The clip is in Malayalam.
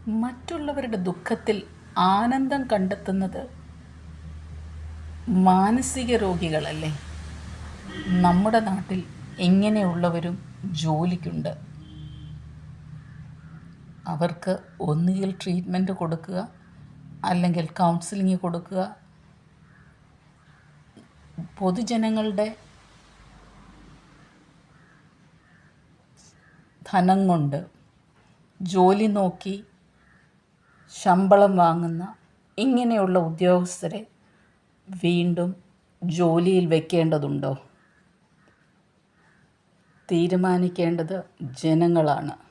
മറ്റുള്ളവരുടെ ദുഃഖത്തിൽ ആനന്ദം കണ്ടെത്തുന്നത് മാനസിക രോഗികളല്ലേ? നമ്മുടെ നാട്ടിൽ ഇങ്ങനെയുള്ളവരും ജോലിക്കുണ്ട്. അവർക്ക് ഒന്നുകിൽ ട്രീറ്റ്മെൻറ്റ് കൊടുക്കുക, അല്ലെങ്കിൽ കൗൺസിലിംഗ് കൊടുക്കുക. പൊതുജനങ്ങളുടെ ധനം കൊണ്ട് ജോലി നോക്കി ശമ്പളം വാങ്ങുന്ന ഇങ്ങനെയുള്ള ഉദ്യോഗസ്ഥരെ വീണ്ടും ജോലിയിൽ വയ്ക്കേണ്ടതുണ്ടോ? തീരുമാനിക്കേണ്ടത് ജനങ്ങളാണ്.